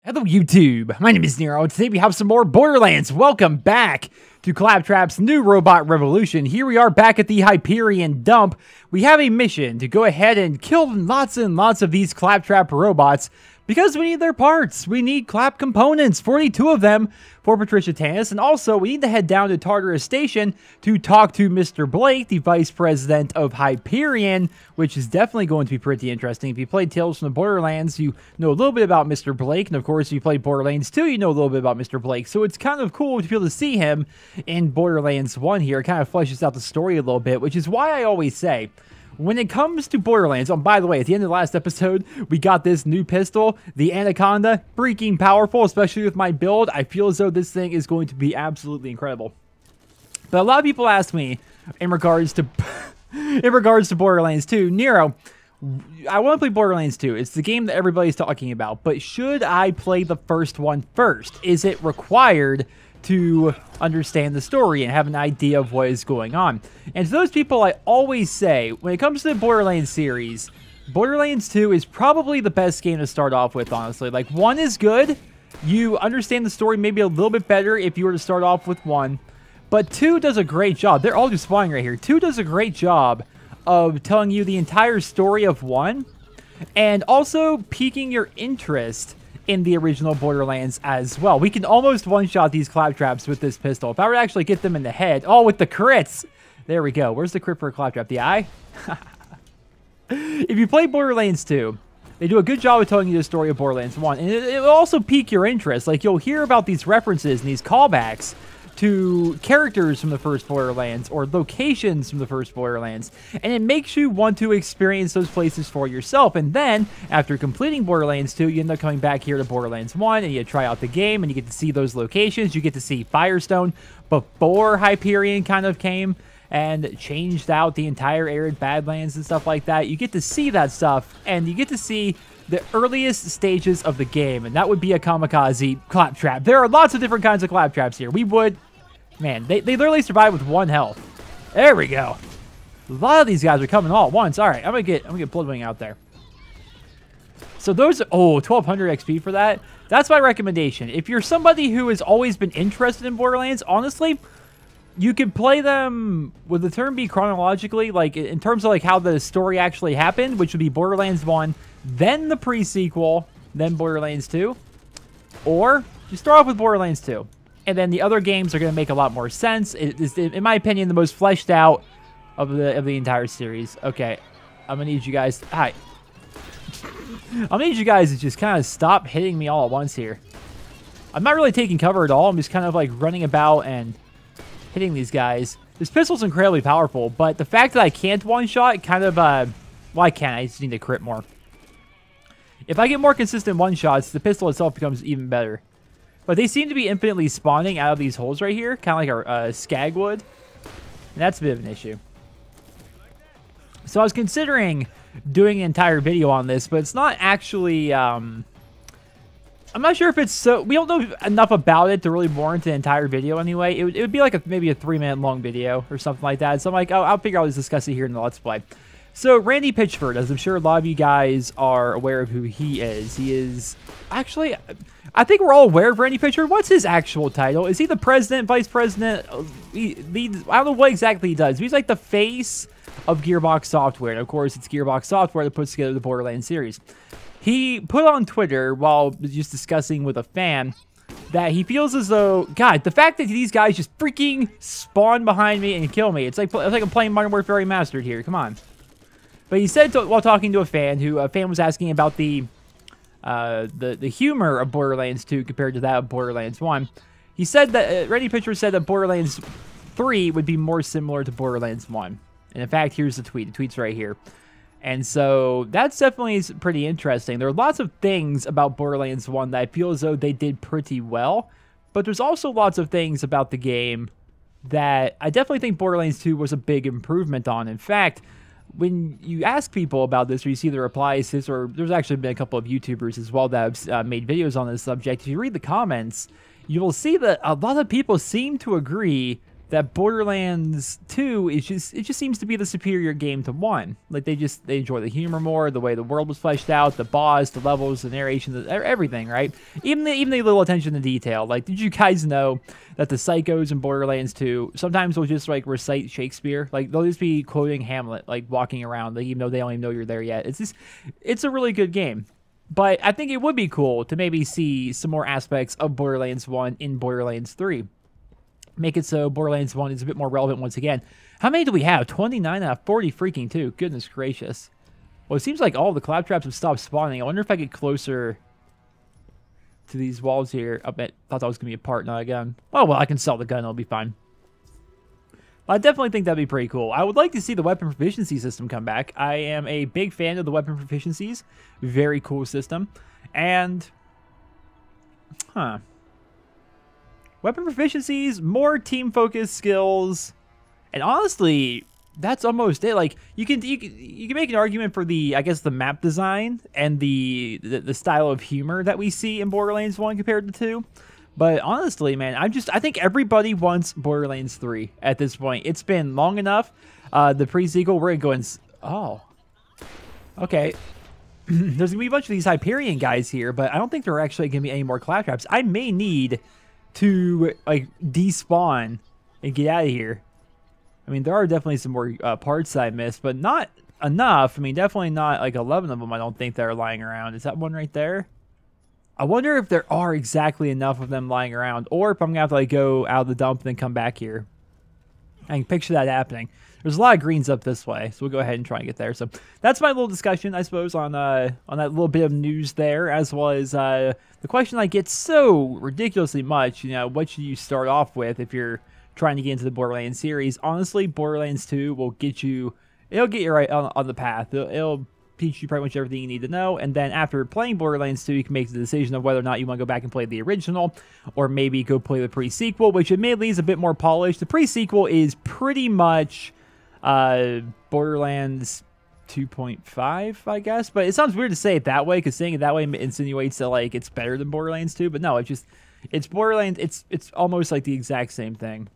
Hello YouTube, my name is Nero. Today we have some more Borderlands. Welcome back to Claptrap's new robot revolution. Here we are back at the Hyperion dump. We have a mission to go ahead and kill lots and lots of these Claptrap robots because we need their parts. We need Clap components, 42 of them for Patricia Tannis. And also we need to head down to Tartarus Station to talk to Mr. Blake, the Vice President of Hyperion, which is definitely going to be pretty interesting. If you played Tales from the Borderlands, you know a little bit about Mr. Blake. And of course, if you played Borderlands 2, you know a little bit about Mr. Blake. So it's kind of cool to be able to see him in Borderlands 1 here. It kind of fleshes out the story a little bit, which is why I always say, when it comes to Borderlands, oh, by the way, at the end of the last episode, we got this new pistol, the Anaconda, freaking powerful, especially with my build. I feel as though this thing is going to be absolutely incredible. But a lot of people ask me in regards to Borderlands 2, Nero, I want to play Borderlands 2. It's the game that everybody's talking about, but should I play the first one first? Is it required to understand the story and have an idea of what is going on? And to those people, I always say, when it comes to the Borderlands series, Borderlands 2 is probably the best game to start off with, honestly. Like, 1 is good. You understand the story maybe a little bit better if you were to start off with 1. But 2 does a great job. They're all just spawning right here. 2 does a great job of telling you the entire story of 1 and also piquing your interest in the original Borderlands as well. We can almost one-shot these Claptraps with this pistol. If I were to actually get them in the head... Oh, with the crits! There we go. Where's the crit for a Claptrap? The eye? If you play Borderlands 2, they do a good job of telling you the story of Borderlands 1. And it will also pique your interest. Like, you'll hear about these references and these callbacks to characters from the first Borderlands or locations from the first Borderlands, and it makes you want to experience those places for yourself. And then after completing Borderlands 2, you end up coming back here to Borderlands 1 and you try out the game and you get to see those locations. You get to see Firestone before Hyperion kind of came and changed out the entire arid Badlands and stuff like that. You get to see that stuff, and you get to see the earliest stages of the game, and that would be a kamikaze Claptrap. There are lots of different kinds of Claptraps here. Man, they literally survive with 1 health. There we go. A lot of these guys are coming all at once. All right, I'm gonna get Bloodwing out there. So those, 1200 XP for that. That's my recommendation. If you're somebody who has always been interested in Borderlands, honestly, you could play them, would the term be chronologically, like in terms of like how the story actually happened, which would be Borderlands 1, then the pre-sequel, then Borderlands 2, or just start off with Borderlands 2. And then the other games are going to make a lot more sense. It is, in my opinion, the most fleshed out of the entire series. Okay, I'm going to need you guys... Hi. I'm going to need you guys to just kind of stop hitting me all at once here. I'm not really taking cover at all. I'm just kind of like running about and hitting these guys. This pistol's incredibly powerful, but the fact that I can't one-shot kind of... well, I can't. I just need to crit more. If I get more consistent one-shots, the pistol itself becomes even better. But they seem to be infinitely spawning out of these holes right here, kind of like our skag would. And that's a bit of an issue. So I was considering doing an entire video on this, but it's not actually... I'm not sure if it's so... We don't know enough about it to really warrant an entire video anyway. It would be like maybe a 3-minute long video or something like that. So I'm like, oh, I'll figure I'll just discuss it here in the Let's Play. So Randy Pitchford, as I'm sure a lot of you guys are aware of who he is actually... I think we're all aware of Randy Pitchford. What's his actual title? Is he the president, vice president? I don't know what exactly he does. He's like the face of Gearbox Software. And of course, it's Gearbox Software that puts together the Borderlands series. He put on Twitter while just discussing with a fan that he feels as though, God, the fact that these guys just freaking spawn behind me and kill me. It's like I'm playing Modern Warfare Remastered here. Come on. But he said while talking to a fan was asking about the humor of Borderlands 2 compared to that of Borderlands 1. He said that, Randy Pitchford said that Borderlands 3 would be more similar to Borderlands 1. And in fact, here's the tweet. The tweet's right here. And so that's definitely pretty interesting. There are lots of things about Borderlands 1 that I feel as though they did pretty well. But there's also lots of things about the game that I definitely think Borderlands 2 was a big improvement on. In fact, when you ask people about this, or you see the replies, or there's actually been a couple of YouTubers as well that have made videos on this subject. If you read the comments, you will see that a lot of people seem to agree that Borderlands 2 is it just seems to be the superior game to 1. Like they enjoy the humor more, the way the world was fleshed out, the boss, the levels, the narration, everything, right? Even the little attention to detail. Like, did you guys know that the psychos in Borderlands 2 sometimes will just like recite Shakespeare? Like they'll just be quoting Hamlet, like walking around, like even though they don't even know you're there yet. It's a really good game. But I think it would be cool to maybe see some more aspects of Borderlands 1 in Borderlands 3. Make it so Borderlands 1 is a bit more relevant once again. How many do we have? 29 out of 40 freaking 2. Goodness gracious. Well, it seems like all the Claptraps have stopped spawning. I wonder if I get closer to these walls here. I thought that was going to be a part, not a gun. Oh, well, I can sell the gun. It'll be fine. I definitely think that'd be pretty cool. I would like to see the weapon proficiency system come back. I am a big fan of the weapon proficiencies. Very cool system. And, weapon proficiencies, more team-focused skills, and honestly, that's almost it. Like you can make an argument for the, I guess, the map design and the style of humor that we see in Borderlands 1 compared to 2. But honestly, man, I think everybody wants Borderlands 3 at this point. It's been long enough. The pre-sequel, we're gonna go oh, okay. There's gonna be a bunch of these Hyperion guys here, but I don't think there are actually gonna be any more Claptraps. I may need to like despawn and get out of here. I mean, there are definitely some more parts I missed, but not enough. I mean, definitely not like 11 of them. I don't think that are lying around. Is that one right there? I wonder if there are exactly enough of them lying around, or if I'm gonna have to like go out of the dump and then come back here. I can picture that happening. There's a lot of greens up this way, so we'll go ahead and try and get there. So that's my little discussion, I suppose, on that little bit of news there, as well as the question I get so ridiculously much. You know, what should you start off with if you're trying to get into the Borderlands series? Honestly, Borderlands 2 will get you. It'll get you right on the path. It'll teach you pretty much everything you need to know, and then after playing Borderlands 2, you can make the decision of whether or not you want to go back and play the original, or maybe go play the pre-sequel, which admittedly is a bit more polished. The pre-sequel is pretty much Borderlands 2.5, I guess, but it sounds weird to say it that way, because saying it that way insinuates that like it's better than Borderlands 2, but no, it's Borderlands. It's almost like the exact same thing.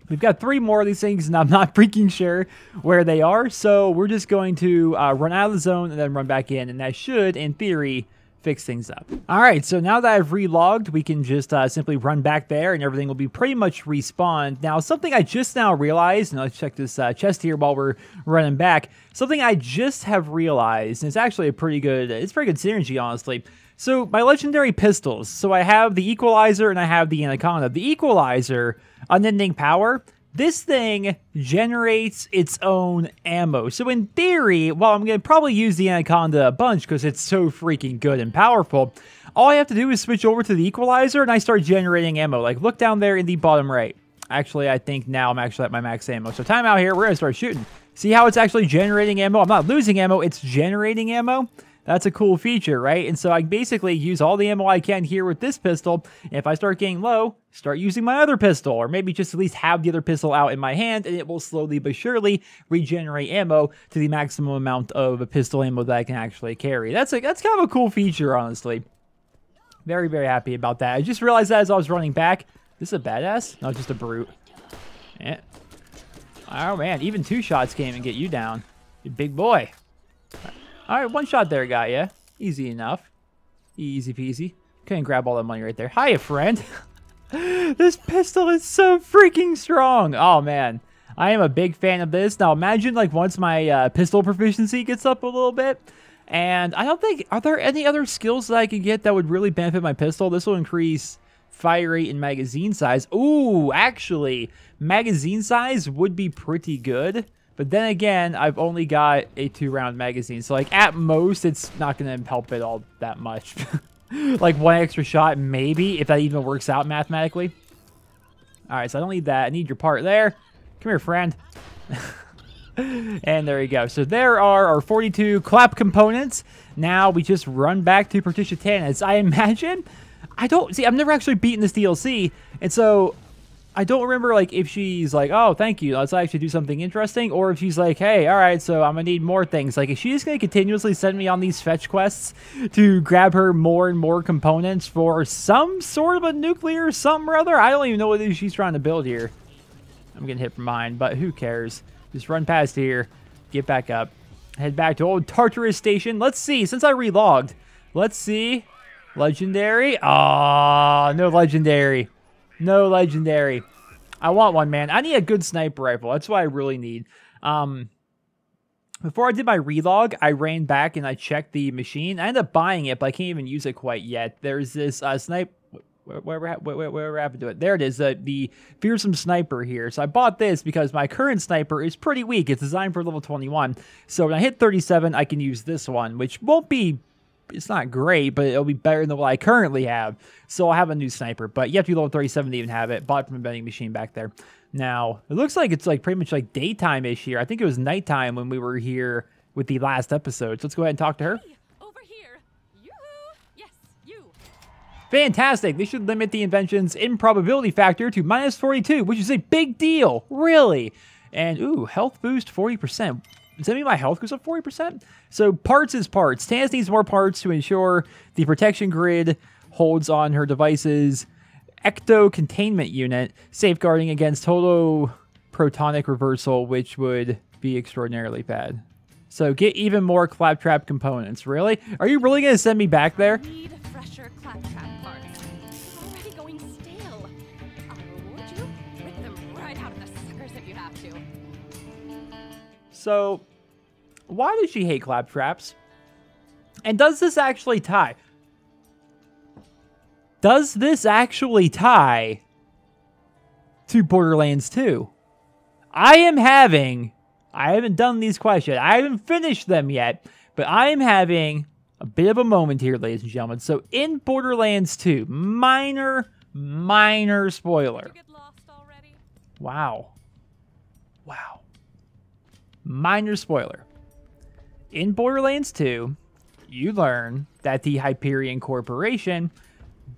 We've got 3 more of these things, and I'm not freaking sure where they are, so we're just going to run out of the zone and then run back in, and that should, in theory, fix things up. All right, so now that I've relogged, we can just simply run back there, and everything will be pretty much respawned. Now, something I just now realized, and let's check this chest here while we're running back. Something I just have realized, and it's actually pretty good synergy, honestly. So, my legendary pistols. So, I have the Equalizer and I have the Anaconda. The Equalizer, unending power, this thing generates its own ammo. So, in theory, while I'm going to probably use the Anaconda a bunch because it's so freaking good and powerful, all I have to do is switch over to the Equalizer and I start generating ammo. Like, look down there in the bottom right. Actually, I think now I'm actually at my max ammo. So, time out here, we're going to start shooting. See how it's actually generating ammo? I'm not losing ammo, it's generating ammo. That's a cool feature, right? And so I basically use all the ammo I can here with this pistol. And if I start getting low, start using my other pistol, or maybe just at least have the other pistol out in my hand, and it will slowly but surely regenerate ammo to the maximum amount of pistol ammo that I can actually carry. That's kind of a cool feature, honestly. Very, very happy about that. I just realized that as I was running back. This is a badass? No, just a brute. Yeah. Oh man, even 2 shots can't even get you down. You big boy. All right, 1 shot there got ya. Easy enough. Easy peasy. Couldn't grab all that money right there. Hiya, friend. This pistol is so freaking strong. Oh, man. I am a big fan of this. Now, imagine, like, once my pistol proficiency gets up a little bit. And I don't think... Are there any other skills that I could get that would really benefit my pistol? This will increase fire rate and magazine size. Ooh, actually, magazine size would be pretty good. But then again, I've only got a 2-round magazine. So, like, at most, it's not going to help it all that much. Like, 1 extra shot, maybe, if that even works out mathematically. All right, so I don't need that. I need your part there. Come here, friend. And there you go. So there are our 42 clap components. Now we just run back to Patricia Tannis. I imagine... I've never actually beaten this DLC. And so... I don't remember, like, if she's like, oh, thank you, let's actually do something interesting, or if she's like, hey, all right, so I'm going to need more things. Like, is she just going to continuously send me on these fetch quests to grab her more and more components for some sort of a nuclear something or other? I don't even know what it is she's trying to build here. I'm getting hit from behind, but who cares? Just run past here, get back up, head back to old Tartarus Station. Let's see, since I relogged, let's see. Legendary? Oh, no legendary. No legendary. I want one, man. I need a good sniper rifle. That's what I really need. Before I did my relog, I ran back and I checked the machine. I ended up buying it, but I can't even use it quite yet. There's this snipe. Whatever happened to it? There it is, the fearsome sniper here. So I bought this because my current sniper is pretty weak. It's designed for level 21. So when I hit 37, I can use this one, which won't be, it's not great, but it'll be better than what I currently have. So I'll have a new sniper, but you have to be level 37 to even have it. Bought it from a vending machine back there. Now, it looks like it's like pretty much like daytime-ish here. I think it was nighttime when we were here with the last episode. So let's go ahead and talk to her. Hey, over here. Yoo-hoo. Yes, you. Fantastic. They should limit the invention's improbability factor to -42, which is a big deal. Really. And, ooh, health boost 40%. Does that mean my health goes up 40%? So parts is parts. Tans needs more parts to ensure the protection grid holds on her devices. Ecto containment unit, safeguarding against holoprotonic reversal, which would be extraordinarily bad. So get even more Claptrap components. Really? Are you really going to send me back there? Need fresher Claptrap parts. They're already going stale. Would you rip them right out of the suckers if you have to? So, why does she hate Claptraps? And does this actually tie? Does this actually tie to Borderlands 2? I haven't done these quests yet. I haven't finished them yet, but I am having a bit of a moment here, ladies and gentlemen. So in Borderlands 2, minor spoiler. Did you get lost already? Wow. Minor spoiler. In Borderlands 2, you learn that the Hyperion Corporation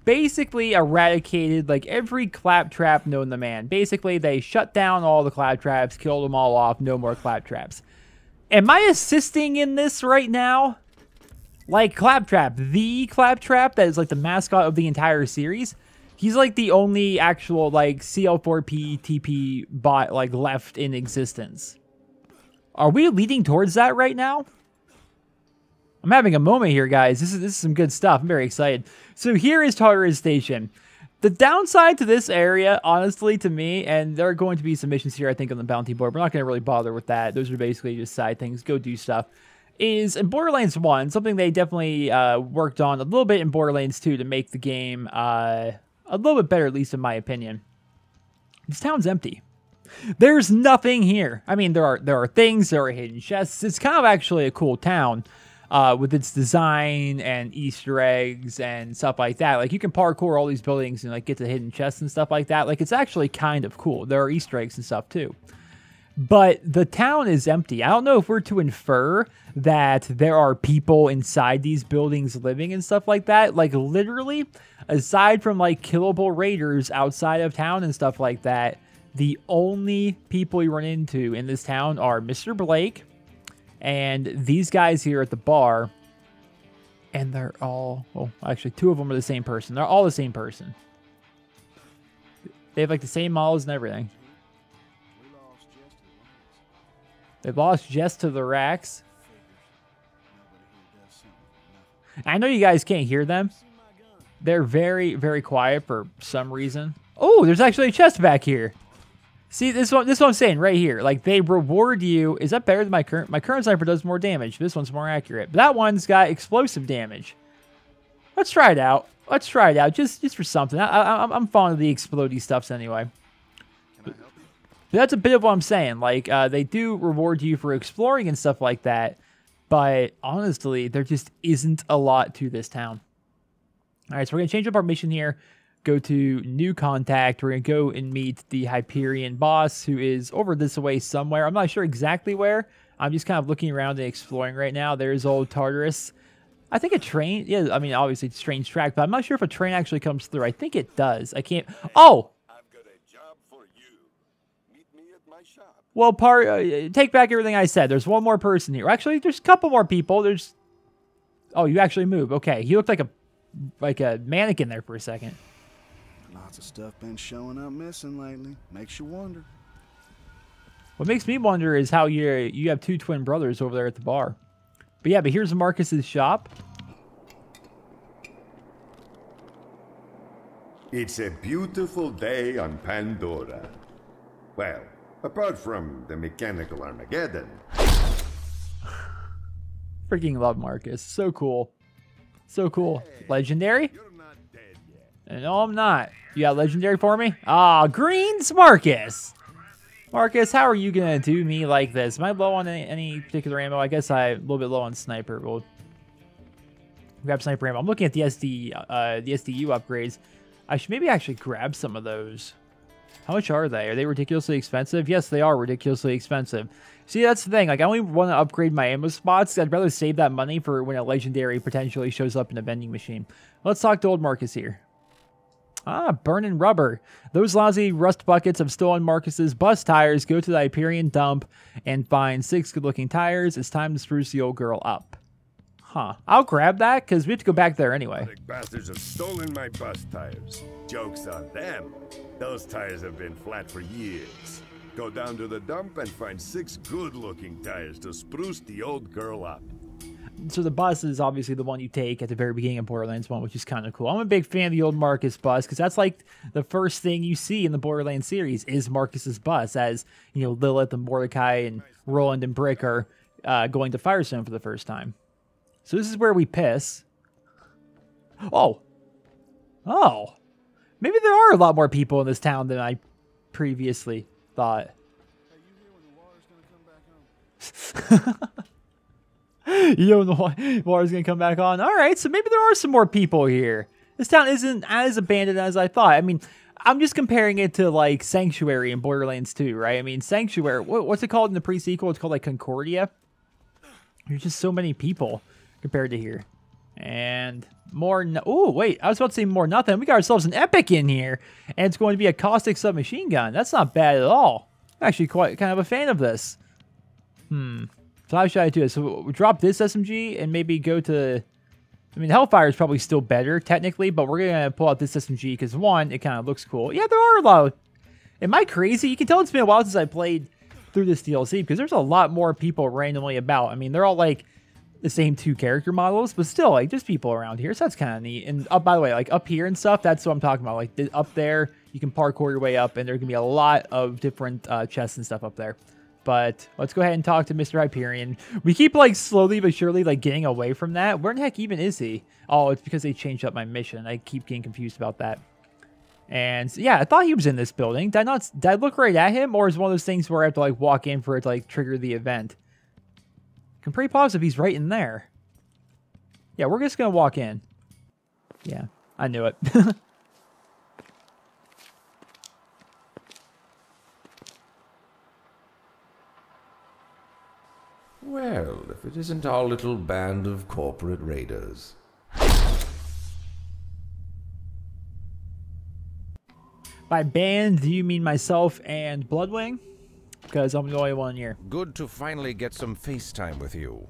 basically eradicated like every Claptrap known to man. Basically, they shut down all the Claptraps, killed them all off, no more Claptraps. Am I assisting in this right now? Like Claptrap, the Claptrap that is like the mascot of the entire series. He's like the only actual like CL4P TP bot like left in existence. Are we leading towards that right now? I'm having a moment here, guys. This is some good stuff. I'm very excited. So here is Tartarus Station. The downside to this area, honestly, to me, and there are going to be some missions here, I think, on the bounty board. We're not going to really bother with that. Those are basically just side things. Go do stuff. Is in Borderlands 1, something they definitely worked on a little bit in Borderlands 2 to make the game a little bit better, at least in my opinion. This town's empty. There's nothing here. I mean, there are things, there are hidden chests. It's kind of actually a cool town with its design and Easter eggs and stuff like that. Like, you can parkour all these buildings and, like, get to hidden chests and stuff like that. Like, it's actually kind of cool. There are Easter eggs and stuff, too. But the town is empty. I don't know if we're to infer that there are people inside these buildings living and stuff like that. Like, literally, aside from, like, killable raiders outside of town and stuff like that, the only people you run into in this town are Mr. Blake and these guys here at the bar. And they're all, well, actually, two of them are the same person. They're all the same person. They have, like, the same models and everything. They've lost Jess to the racks. I know you guys can't hear them. They're very, very quiet for some reason. Oh, there's actually a chest back here. See, this is what I'm saying right here. Like, they reward you. Is that better than my current? My current sniper does more damage. This one's more accurate. But that one's got explosive damage. Let's try it out. Let's try it out. Just for something. I'm fond of the explodey stuffs anyway. But that's a bit of what I'm saying. Like, they do reward you for exploring and stuff like that. But honestly, there just isn't a lot to this town. All right, so we're going to change up our mission here. Go to new contact. We're going to go and meet the Hyperion boss, who is over this way somewhere. I'm not sure exactly where. I'm just kind of looking around and exploring right now. There's old Tartarus. I think a train. Yeah, I mean, obviously it's a strange track, but I'm not sure if a train actually comes through. I think it does. I can't. Oh! I've got a job for you. Meet me at my shop. Well, take back everything I said. There's one more person here. Actually, there's a couple more people. There's. Oh, you actually move. Okay, he looked like a mannequin there for a second. Lots of stuff been showing up missing lately. Makes you wonder. What makes me wonder is how you have 2 twin brothers over there at the bar. But yeah, but here's Marcus's shop. It's a beautiful day on Pandora. Well, apart from the mechanical Armageddon. Freaking love Marcus. So cool. So cool. Legendary? You're not dead yet. No, I'm not. You got legendary for me? Ah, greens, Marcus. Marcus, how are you going to do me like this? Am I low on any particular ammo? I guess I'm a little bit low on sniper. We'll grab sniper ammo. I'm looking at the SDU upgrades. I should maybe actually grab some of those. How much are they? Are they ridiculously expensive? Yes, they are ridiculously expensive. See, that's the thing. Like, I only want to upgrade my ammo spots. I'd rather save that money for when a legendary potentially shows up in a vending machine. Let's talk to old Marcus here. Ah, burning rubber. Those lousy rust buckets have stolen Marcus's bus tires. Go to the Hyperion dump and find 6 good-looking tires. It's time to spruce the old girl up. Huh. I'll grab that, because we have to go back there anyway. The bastards have stolen my bus tires. Joke's on them. Those tires have been flat for years. Go down to the dump and find 6 good-looking tires to spruce the old girl up. So the bus is obviously the one you take at the very beginning of Borderlands 1, which is kind of cool. I'm a big fan of the old Marcus bus, because that's like the first thing you see in the Borderlands series is Marcus's bus, as, you know, Lilith and Mordecai and Roland and Brick are going to Firestone for the first time. So this is where we piss. Oh. Oh. Maybe there are a lot more people in this town than I previously thought. Hey, you hear when the water's gonna come back on? You know the water's gonna come back on. All right, so maybe there are some more people here. This town isn't as abandoned as I thought. I mean, I'm just comparing it to like Sanctuary in Borderlands 2, right? I mean, Sanctuary. What's it called in the pre-sequel? It's called like Concordia. There's just so many people compared to here. And more. Oh wait, I was about to say more nothing. We got ourselves an epic in here, and it's going to be a caustic submachine gun. That's not bad at all. I'm actually quite kind of a fan of this. So how should I do this? So we'll drop this SMG and maybe go to... I mean, Hellfire is probably still better, technically, but we're going to pull out this SMG because, one, it kind of looks cool. Yeah, there are a lot of... Am I crazy? You can tell it's been a while since I played through this DLC because there's a lot more people randomly about. I mean, they're all, like, the same 2 character models, but still, like, there's people around here, so that's kind of neat. And, by the way, like, up here and stuff, that's what I'm talking about. Like, up there, you can parkour your way up, and there's going to be a lot of different chests and stuff up there. But let's go ahead and talk to Mr. Hyperion. We keep, like, slowly but surely, like, getting away from that. Where the heck even is he? Oh, it's because they changed up my mission. I keep getting confused about that. And, so, yeah, I thought he was in this building. Did I look right at him? Or is it one of those things where I have to, like, walk in for it to, like, trigger the event? I'm pretty positive he's right in there. Yeah, we're just going to walk in. Yeah, I knew it. Well, if it isn't our little band of corporate raiders. By band, do you mean myself and Bloodwing? Because I'm the only one here. Good to finally get some FaceTime with you.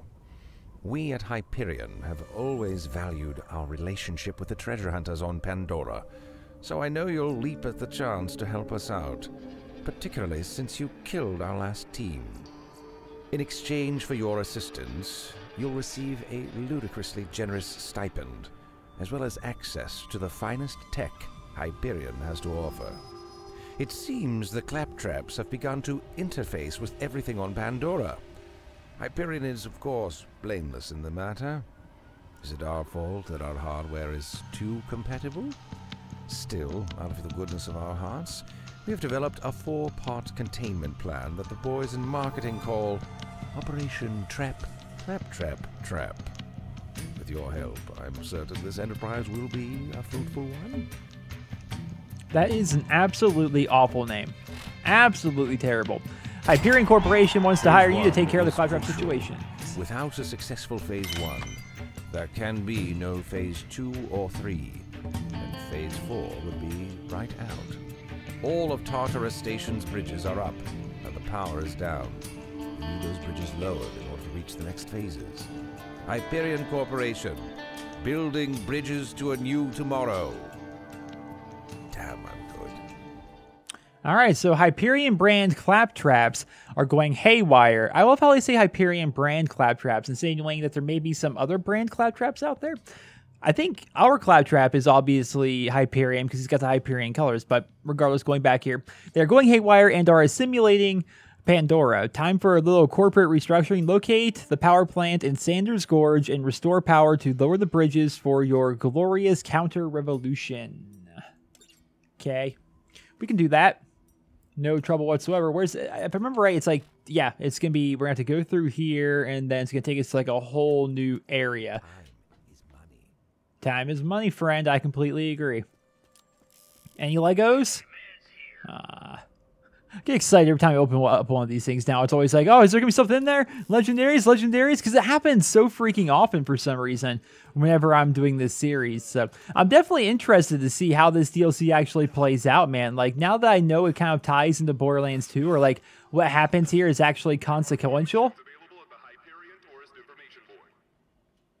We at Hyperion have always valued our relationship with the treasure hunters on Pandora, so I know you'll leap at the chance to help us out, particularly since you killed our last team. In exchange for your assistance, you'll receive a ludicrously generous stipend, as well as access to the finest tech Hyperion has to offer. It seems the Claptraps have begun to interface with everything on Pandora. Hyperion is, of course, blameless in the matter. Is it our fault that our hardware is too compatible? Still, out of the goodness of our hearts, we have developed a 4-part containment plan that the boys in marketing call Operation Claptrap Trap. With your help, I'm certain this enterprise will be a fruitful one. That is an absolutely awful name. Absolutely terrible. Hyperion Corporation wants to hire you to take care of the Claptrap situation. Without a successful Phase 1, there can be no Phase 2 or 3, and Phase 4 would be right out. All of Tartarus Station's bridges are up, and the power is down. We need those bridges lowered in order to reach the next phases. Hyperion Corporation, building bridges to a new tomorrow. Damn, I'm good. All right, so Hyperion brand Claptraps are going haywire. I love how they say Hyperion brand Claptraps, insinuating that there may be some other brand Claptraps out there. I think our Claptrap is obviously Hyperion because he's got the Hyperion colors, but regardless, going back here, they're going haywire and are assimilating Pandora. Time for a little corporate restructuring. Locate the power plant in Sanders Gorge and restore power to lower the bridges for your glorious counter-revolution. Okay, we can do that. No trouble whatsoever. If I remember right, it's like, yeah, it's going to be, we're going to have to go through here, and then it's going to take us to like a whole new area. Time is money, friend. I completely agree. Any Legos? Get excited every time I open up one of these things now. It's always like, oh, is there going to be something in there? Legendaries? Because it happens so freaking often for some reason whenever I'm doing this series. So I'm definitely interested to see how this DLC actually plays out, man. Like, now that I know it kind of ties into Borderlands 2, or like what happens here is actually consequential.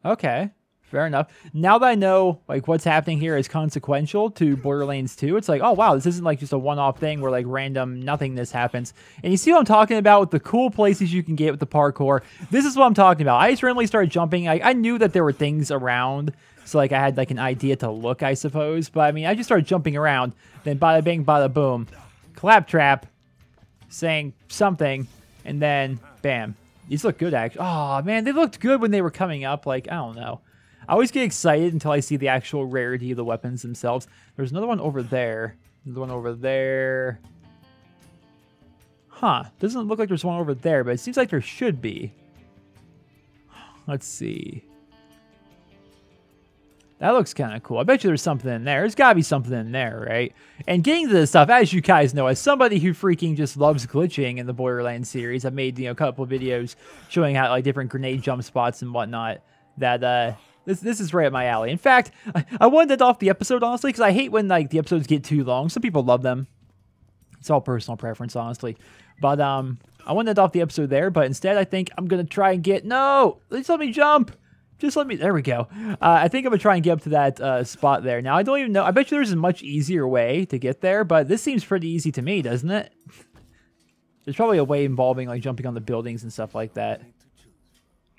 Okay. Fair enough. Now that I know like what's happening here is consequential to Borderlands 2, it's like, oh wow, this isn't like just a one-off thing where like random nothingness happens. And you see what I'm talking about with the cool places you can get with the parkour. This is what I'm talking about. I just randomly started jumping. I knew that there were things around, so like I had like an idea to look, I suppose. But I mean, I just started jumping around. Then bada bing, bada boom, Claptrap saying something, and then bam. These look good actually. Oh man, they looked good when they were coming up. Like, I don't know. I always get excited until I see the actual rarity of the weapons themselves. There's another one over there. Another one over there. Huh. Doesn't look like there's one over there, but it seems like there should be. Let's see. That looks kind of cool. I bet you there's something in there. There's got to be something in there, right? And getting to this stuff, as you guys know, as somebody who freaking just loves glitching in the Borderlands series, I've made, you know, a couple of videos showing how like different grenade jump spots and whatnot. That This is right up my alley. In fact, I wanted to end off the episode, honestly, because I hate when like the episodes get too long. Some people love them. It's all personal preference, honestly. But I wanted to end off the episode there, but instead I think I'm going to try and get... No! Just let me jump! Just let me... There we go. I think I'm going to try and get up to that spot there. Now, I don't even know... I bet you there's a much easier way to get there, but this seems pretty easy to me, doesn't it? There's probably a way involving like jumping on the buildings and stuff like that.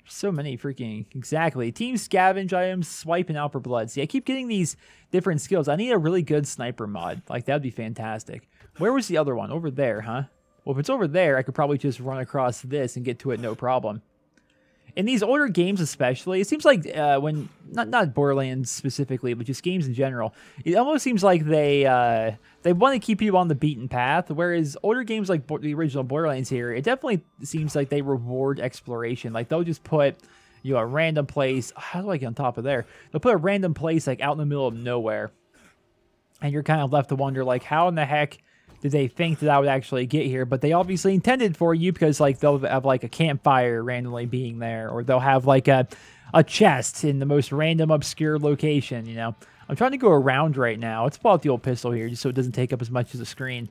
So many freaking... Exactly. Team scavenge items, swipe, and out for blood. See, I keep getting these different skills. I need a really good sniper mod. Like, that'd be fantastic. Where was the other one? Over there, huh? Well, if it's over there, I could probably just run across this and get to it no problem. In these older games especially, it seems like when... Not Borderlands specifically, but just games in general, it almost seems like they want to keep you on the beaten path, whereas older games like the original Borderlands here, it definitely seems like they reward exploration. Like, they'll just put, you know, a random place... How do I get on top of there? They'll put a random place, like, out in the middle of nowhere. And you're kind of left to wonder, like, how in the heck did they think that I would actually get here? But they obviously intended for you because, like, they'll have, like, a campfire randomly being there. Or they'll have, like, a chest in the most random, obscure location, you know? I'm trying to go around right now. Let's pull out the old pistol here just so it doesn't take up as much of the screen.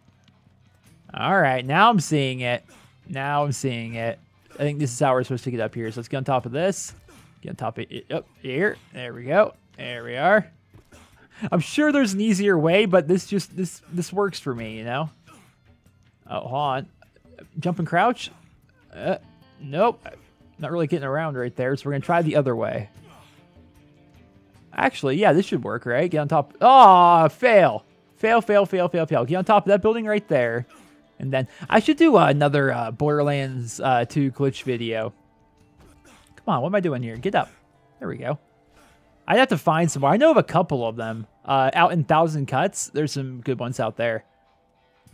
All right, now I'm seeing it. Now I'm seeing it. I think this is how we're supposed to get up here. So let's get on top of this. Get on top of it. Up here. There we go. There we are. I'm sure there's an easier way, but this works for me, you know? Oh, hold on. Jump and crouch? Nope. Not really getting around right there, so we're going to try the other way. Actually, yeah, this should work, right? Get on top. Oh, fail. Fail, fail, fail, fail, fail. Get on top of that building right there. And then I should do another Borderlands 2 glitch video. Come on, what am I doing here? Get up. There we go. I'd have to find some more. I know of a couple of them. Out in Thousand Cuts, there's some good ones out there.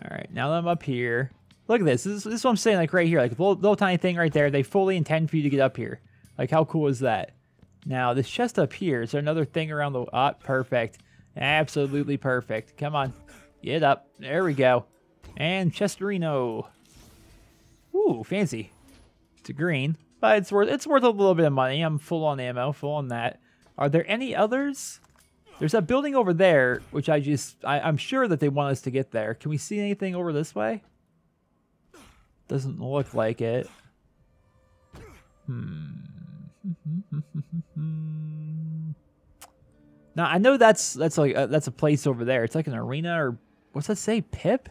All right, now that I'm up here. Look at this. This is what I'm saying, like right here. Like a little tiny thing right there. They fully intend for you to get up here. Like, how cool is that? Now, this chest up here. Is there another thing around the... Ah, perfect. Absolutely perfect. Come on. Get up. There we go. And Chesterino. Ooh, fancy. It's a green. But it's worth a little bit of money. I'm full on ammo. Full on that. Are there any others? There's that building over there, which I'm sure that they want us to get there. Can we see anything over this way? Doesn't look like it. Now I know that's a place over there. It's like an arena, or what's that say? Pip?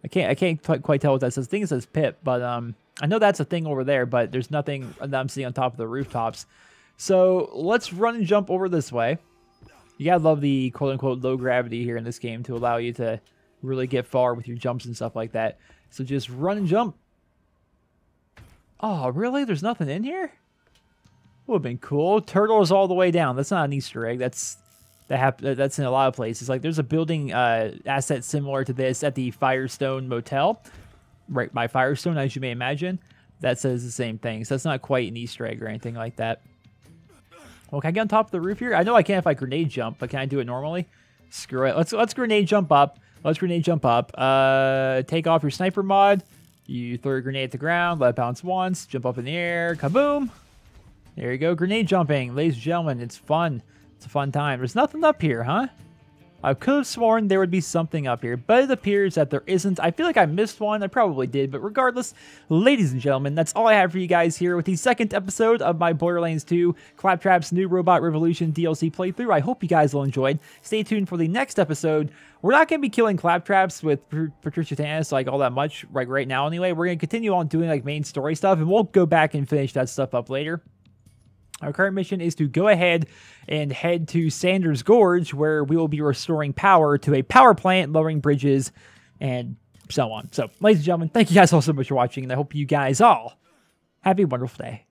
I can't quite tell what that says. I think it says pit, but I know that's a thing over there, but there's nothing that I'm seeing on top of the rooftops. So let's run and jump over this way. You gotta love the quote-unquote low gravity here in this game to allow you to really get far with your jumps and stuff like that. So just run and jump. Oh, really? There's nothing in here? Would have been cool. Turtle is all the way down. That's not an Easter egg. That's in a lot of places. Like, there's a building asset similar to this at the Firestone Motel, right by Firestone, as you may imagine. That says the same thing. So that's not quite an Easter egg or anything like that. Well, can I get on top of the roof here? I know I can if I grenade jump, but can I do it normally? Screw it. Let's grenade jump up. Let's grenade jump up. Take off your sniper mod. You throw your grenade at the ground. Let it bounce once. Jump up in the air. Kaboom! There you go. Grenade jumping. Ladies and gentlemen, it's fun. It's a fun time. There's nothing up here, huh? I could have sworn there would be something up here, but it appears that there isn't. I feel like I missed one. I probably did, but regardless, ladies and gentlemen, that's all I have for you guys here with the second episode of my Borderlands 2 Claptrap's New Robot Revolution DLC playthrough. I hope you guys will enjoy. Stay tuned for the next episode. We're not going to be killing Claptraps with Patricia Tanis like all that much right now anyway. We're going to continue on doing like main story stuff, and we'll go back and finish that stuff up later. Our current mission is to go ahead and head to Sanders Gorge, where we will be restoring power to a power plant, lowering bridges, and so on. So, ladies and gentlemen, thank you guys all so much for watching, and I hope you guys all have a wonderful day.